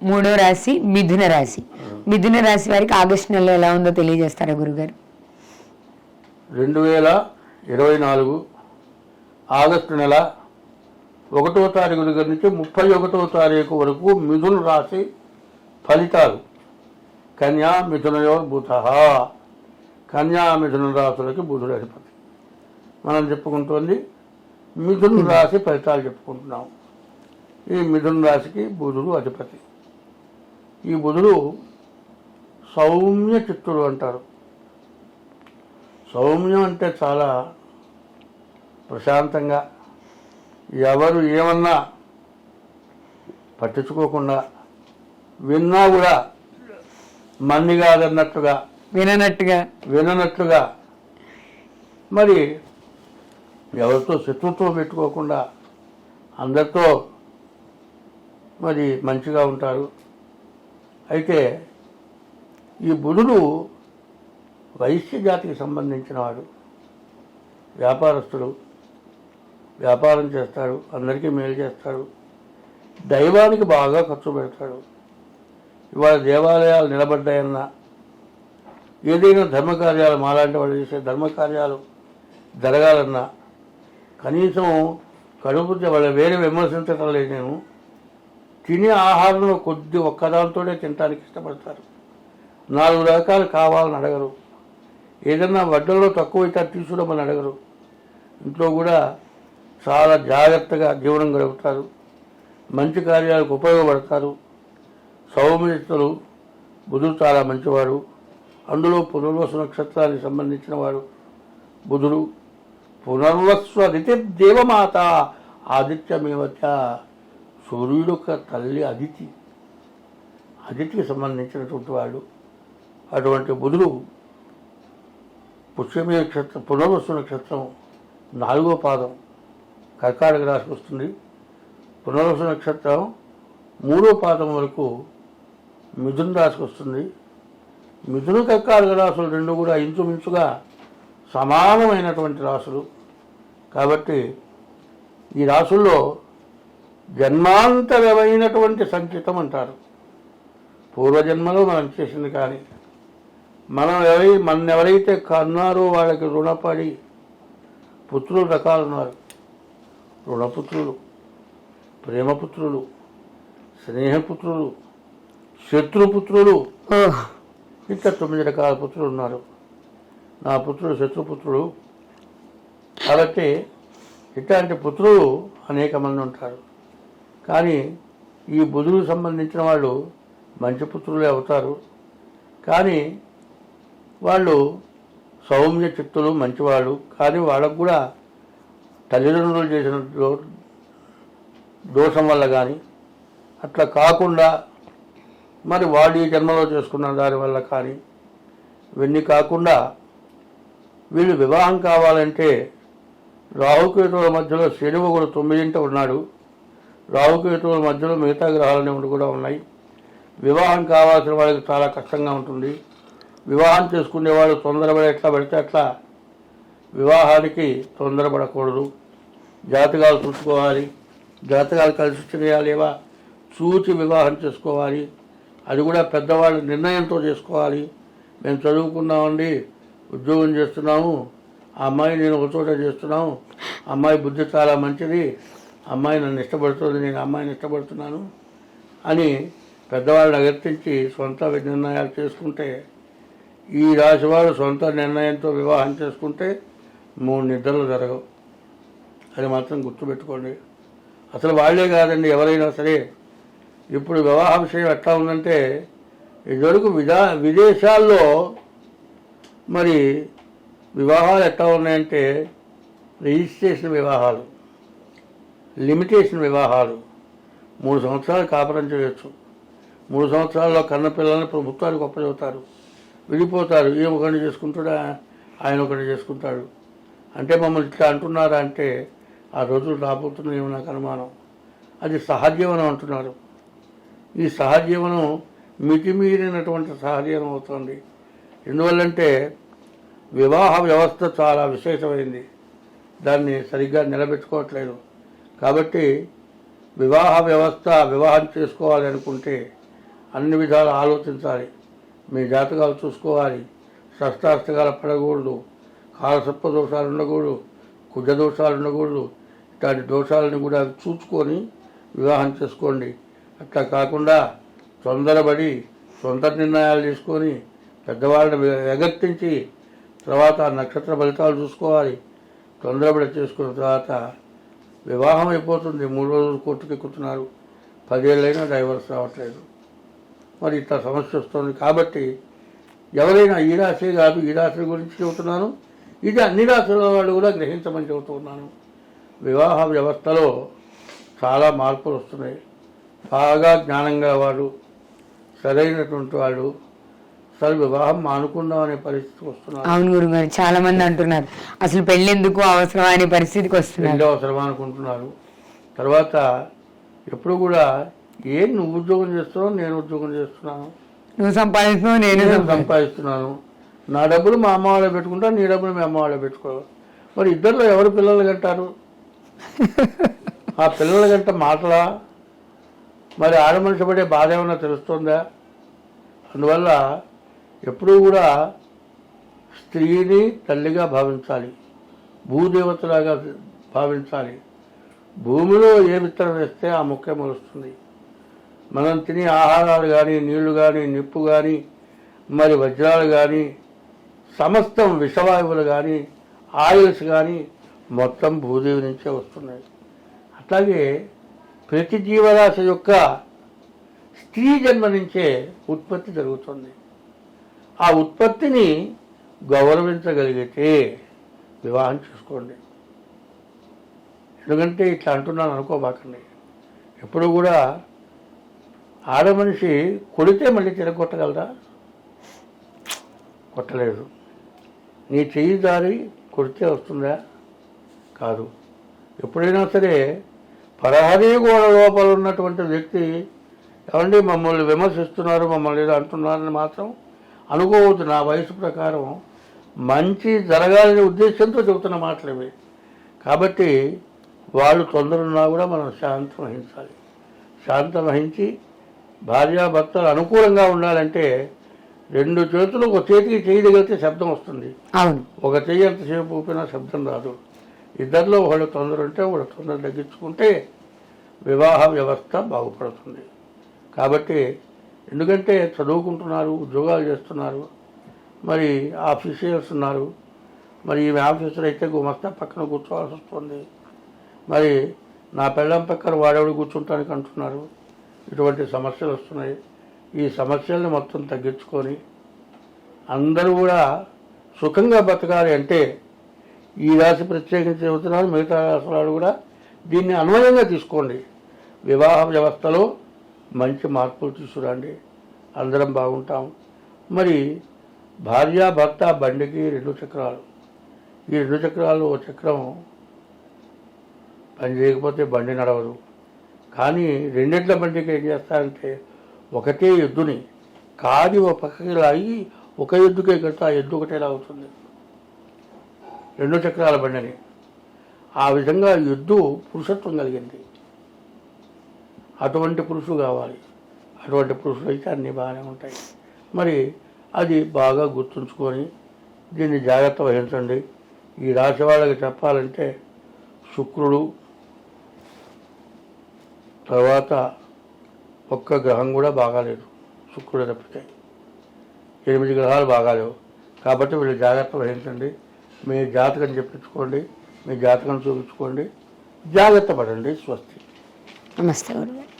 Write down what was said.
మూడో రాశి మిథున రాశి. మిథున రాశి వారికి ఆగస్టు నెలలో ఎలా ఉందో తెలియజేస్తారా గురుగారు? 2024 ఆగస్టు నెల 1వ తారీఖు దగ్గర నుంచి 31వ తారీఖు వరకు మిథున రాశి ఫలితాలు. కన్యా మిథునయోర్ బుధ. కన్యా మిథున రాశులకి బుధుడు అధిపతి. మనం చెప్పుకుంటోంది మిథున రాశి ఫలితాలు చెప్పుకుంటున్నాం. ఈ మిథున రాశికి బుధుడు అధిపతి. ఈ బుధుడు సౌమ్య చిత్తుడు అంటారు. సౌమ్యం అంటే చాలా ప్రశాంతంగా, ఎవరు ఏమన్నా పట్టించుకోకుండా, విన్నా కూడా మంది కాదన్నట్టుగా, విననట్టుగా, మరి ఎవరితో శత్రుత్వం పెట్టుకోకుండా అందరితో మరి మంచిగా ఉంటారు. అయితే ఈ బుధుడు వైశ్య జాతికి సంబంధించిన వాడు. వ్యాపారస్తుడు, వ్యాపారం చేస్తాడు, అందరికీ మేలు చేస్తాడు, దైవానికి బాగా ఖర్చు పెడతాడు. ఇవాళ దేవాలయాలు నిలబడ్డాయన్నా, ఏదైనా ధర్మకార్యాలు మాలాంటి వాళ్ళు చేసే ధర్మకార్యాలు జరగాలన్నా కనీసం కడుపు వాళ్ళ వేరే విమర్శించడం లేదు. నేను తినే ఆహారంలో కొద్ది ఒక్కదాంతోనే తినడానికి ఇష్టపడతారు. 4 రకాలు కావాలని అడగరు. ఏదన్నా వడ్డల్లో తక్కువైతే తీసుకురమ్మని అడగరు. ఇంట్లో కూడా చాలా జాగ్రత్తగా జీవనం గడుపుతారు. మంచి కార్యాలకు ఉపయోగపడతారు. సౌమ్యతలు. బుధుడు చాలా మంచివాడు. అందులో పునర్వసు నక్షత్రానికి సంబంధించిన వాడు బుధుడు. పునర్వస్సు అదితి దేవమాత ఆదిత్యమేవచ. సూర్యుడు యొక్క తల్లి అదితి, అదితికి సంబంధించినటువంటి వాడు. అటువంటి బుధుడు పుష్యమి నక్షత్రం, పునర్వసు నక్షత్రం 4వ పాదం కర్కాటక రాశికి వస్తుంది. పునర్వసు నక్షత్రం 3వ పాదం వరకు మిథున రాశికి వస్తుంది. మిథున కర్కాటక రాశులు రెండు కూడా ఇంచుమించుగా సమానమైనటువంటి రాశులు. కాబట్టి ఈ రాశుల్లో జన్మాంతరమైనటువంటి సంచితం అంటారు. పూర్వజన్మలో మనం చేసింది కానీ మన ఎవరైతే కన్నారో వాళ్ళకి రుణపడి పుత్రులు రకాలు ఉన్నారు. రుణపుత్రులు, ప్రేమపుత్రులు, స్నేహపుత్రులు, శత్రుపుత్రులు, ఇట్లా 9 రకాల పుత్రులు ఉన్నారు. నా పుత్రుడు శత్రుపుత్రుడు. కాబట్టి ఇట్లాంటి పుత్రులు అనేక మంది ఉంటారు. కానీ ఈ బుధుడికి సంబంధించిన వాళ్ళు మంచి పుత్రులే అవుతారు. కానీ వాళ్ళు సౌమ్య చిత్తులు, మంచివాళ్ళు. కానీ వాళ్ళకు కూడా తల్లిదండ్రులు చేసిన దోషం వల్ల కానీ అట్లా కాకుండా మరి వాళ్ళు ఈ జన్మలో చేసుకున్న దానివల్ల కానీ ఇవన్నీ కాకుండా వీళ్ళు వివాహం కావాలంటే రాహుకేతువుల మధ్యలో శని ఒకడు 9ంట ఉన్నాడు. రాహుకేతువుల మధ్యలో మిగతా గ్రహాలన్నీ కూడా ఉన్నాయి. వివాహం కావాల్సిన వాళ్ళకి చాలా కష్టంగా ఉంటుంది. వివాహం చేసుకునేవాళ్ళు తొందరపడి ఎట్లా పడితే అట్లా వివాహానికి తొందరపడకూడదు. జాతకాలు చూసుకోవాలి. జాతకాలు కలిసి చేయాలేవా చూచి వివాహం చేసుకోవాలి. అది కూడా పెద్దవాళ్ళ నిర్ణయంతో చేసుకోవాలి. మేము చదువుకున్నామండి, ఉద్యోగం చేస్తున్నాము, ఆ అమ్మాయి నేను ఒక చోట చేస్తున్నాము, అమ్మాయి బుద్ధి చాలా మంచిది, అమ్మాయి నన్ను ఇష్టపడుతుంది, నేను అమ్మాయిని ఇష్టపడుతున్నాను అని పెద్దవాళ్ళని అగర్తించి సొంత నిర్ణయాలు చేసుకుంటే, ఈ రాశివాడు సొంత నిర్ణయంతో వివాహం చేసుకుంటే 3 నిద్రలు జరగవు. అది మాత్రం గుర్తుపెట్టుకోండి. అసలు వాళ్ళే కాదండి, ఎవరైనా సరే. ఇప్పుడు వివాహ విషయం ఎట్లా ఉందంటే, ఇదివరకు విదేశాల్లో మరి వివాహాలు ఎట్లా ఉన్నాయంటే రిజిస్ట్రేషన్ వివాహాలు, లిమిటేషన్ వివాహాలు. 3 సంవత్సరాలు కాపురం చేయొచ్చు. 3 సంవత్సరాల్లో కన్నపిల్లల్ని ప్రభుత్వానికి ఒప్పచెబుతారు, విడిపోతారు. ఈయన ఒకరిని చేసుకుంటాడా, ఆయన ఒకరిని చేసుకుంటాడు. అంటే మమ్మల్ని ఇట్లా అంటున్నారా అంటే ఆ రోజులు రాబోతున్నాయేమో నాకు అనుమానం. అది సహజీవనం అంటున్నారు. ఈ సహజీవనం మితిమీరినటువంటి సహజీవనం అవుతుంది. ఎందువల్లంటే వివాహ వ్యవస్థ చాలా విశేషమైంది, దాన్ని సరిగ్గా నిలబెట్టుకోవట్లేదు. కాబట్టి వివాహ వ్యవస్థ, వివాహం చేసుకోవాలి అనుకుంటే అన్ని విధాలు ఆలోచించాలి. మీ జాతకాలు చూసుకోవాలి. షష్టాష్టకాలు పడకూడదు, కాలసర్ప దోషాలు ఉండకూడదు, కుజ దోషాలు ఉండకూడదు. ఇట్లాంటి దోషాలను కూడా చూసుకొని వివాహం చేసుకోండి. అట్లా కాకుండా తొందరపడి సొంత నిర్ణయాలు తీసుకొని పెద్దవాళ్ళని ఎగర్తించి తర్వాత నక్షత్ర ఫలితాలు చూసుకోవాలి. తొందరపడి చేసుకున్న తర్వాత వివాహం అయిపోతుంది. 3 రోజులు కోర్టుకు ఎక్కుతున్నారు, 10 ఏళ్ళైనా డైవర్స్ రావట్లేదు. మరి ఇట్లా సమస్య వస్తుంది. కాబట్టి ఎవరైనా ఈ రాశే కాదు, ఈ రాశి గురించి చెబుతున్నాను, ఇది అన్ని రాశుల వాళ్ళు కూడా గ్రహించమని చెబుతున్నాను. వివాహ వ్యవస్థలో చాలా మార్పులు వస్తున్నాయి. బాగా జ్ఞానం గలవాడు, సరైనటువంటి వాళ్ళు అసలు వివాహం మానుకుందాం అనే పరిస్థితికి వస్తున్నారు. అవును గురుగారు, చాలా మంది అంటున్నారు అసలు పెళ్లి ఎందుకు అవసరం అనే పరిస్థితికి వస్తున్నారు. పెళ్లి అవసరమా అనుకుంటున్నారు. తర్వాత ఎప్పుడు కూడా నువ్వు ఉద్యోగం చేస్తున్నావు, నేను ఉద్యోగం చేస్తున్నాను, నువ్వు సంపాదిస్తున్నావు, నేను సంపాదిస్తున్నాను, నా డబ్బులు మా అమ్మ వాళ్ళే పెట్టుకుంటా, నీ డబ్బులు మీ అమ్మ వాళ్ళే పెట్టుకోవాలి. మరి ఇద్దరిలో ఎవరు పిల్లలు కంటారు? ఆ పిల్లల గంట మాటలా? మరి ఆడ మనిషి పడే బాధ ఏమన్నా తెలుస్తుందా? అందువల్ల ఎప్పుడూ కూడా స్త్రీని తల్లిగా భావించాలి, భూదేవతలాగా భావించాలి. భూమిలో ఏ విత్తనం వేస్తే ఆ మొక్క మొలుస్తుంది. మనం తినే ఆహారాలు కానీ, నీళ్లు కానీ, నిప్పు కానీ, మరి వజ్రాలు కానీ, సమస్తం విషవాయువులు కానీ, ఆయిల్స్ కానీ మొత్తం భూదేవి నుంచే వస్తున్నాయి. అట్లాగే ప్రతి జీవరాశి యొక్క స్త్రీ జన్మ నుంచే ఉత్పత్తి జరుగుతుంది. ఆ ఉత్పత్తిని గౌరవించగలిగితే వివాహం చేసుకోండి. ఎందుకంటే ఇట్లా అంటున్నాను అనుకోబాకండి. ఎప్పుడు కూడా ఆడ మనిషి కొడితే మళ్ళీ తిరగొట్టగలరా? కొట్టలేదు. నీ చెయ్యి దారి కొడితే వస్తుందా? కాదు. ఎప్పుడైనా సరే పరహరీ గోడ లోపల ఉన్నటువంటి వ్యక్తి ఏమండి మమ్మల్ని విమర్శిస్తున్నారు, మమ్మల్ని ఏదో అంటున్నారని మాత్రం అనుకోవద్దు. నా వయసు ప్రకారం మంచి జరగాలనే ఉద్దేశంతో చెబుతున్న మాటలు ఇవి. కాబట్టి వాళ్ళు తొందరన్నా కూడా మనం శాంతం వహించాలి. శాంతం వహించి భార్యాభర్తలు అనుకూలంగా ఉండాలంటే 2 చేతులు ఒక చేతికి చేయగలిగితే శబ్దం వస్తుంది. అవును, ఒక చెయ్యి ఎంతసేపు ఊపినా శబ్దం రాదు. ఇద్దరిలో ఒకళ్ళు తొందర ఉంటే ఒకళ్ళు తొందర తగ్గించుకుంటే వివాహ వ్యవస్థ బాగుపడుతుంది. కాబట్టి ఎందుకంటే చదువుకుంటున్నారు, ఉద్యోగాలు చేస్తున్నారు, మరి ఆఫీషియల్స్ ఉన్నారు, మరి ఈమె ఆఫీసర్ అయితే గుమస్తా పక్కన కూర్చోవాల్సి వస్తుంది. మరి నా పెళ్ళం పక్కన వాడేవాడు కూర్చుంటానికి అంటున్నారు. ఇటువంటి సమస్యలు వస్తున్నాయి. ఈ సమస్యలను మొత్తం తగ్గించుకొని అందరూ కూడా సుఖంగా బతకాలి అంటే ఈ రాశి ప్రత్యేకించి చెబుతున్నారు, మిగతా రాశుల వాళ్ళు కూడా దీన్ని అన్వయంగా తీసుకోండి. వివాహ వ్యవస్థలో మంచి మార్పులు తీసుకురండి, అందరం బాగుంటాం. మరి భార్య భర్త బండికి 2 చక్రాలు. ఈ 2 చక్రాలు ఒక చక్రం పని చేయకపోతే బండి నడవదు. కానీ 2 ఎడ్ల బండికి ఏం చేస్తారంటే ఒకటే ఎద్దుని కాది ఒక పక్కకి లాగి ఒక ఎద్దుకే కడితే ఆ ఎద్దు ఒకటే లాగుతుంది 2 చక్రాల బండిని. ఆ విధంగా ఎద్దు పురుషత్వం కలిగింది. అటువంటి పురుషుడు కావాలి. అటువంటి పురుషుడు అయితే అన్నీ బాగానే ఉంటాయి. మరి అది బాగా గుర్తుంచుకొని దీన్ని జాగ్రత్త వహించండి. ఈ రాశి వాళ్ళకి చెప్పాలంటే శుక్రుడు తర్వాత ఒక్క గ్రహం కూడా బాగాలేదు, శుక్రుడు తప్పితే 8 గ్రహాలు బాగాలేవు. కాబట్టి వీళ్ళు జాగ్రత్త వహించండి. మీ జాతకం చెప్పించుకోండి, మీ జాతకం చూపించుకోండి, జాగ్రత్త పడండి. స్వస్తి. నమస్తే గురుగారు.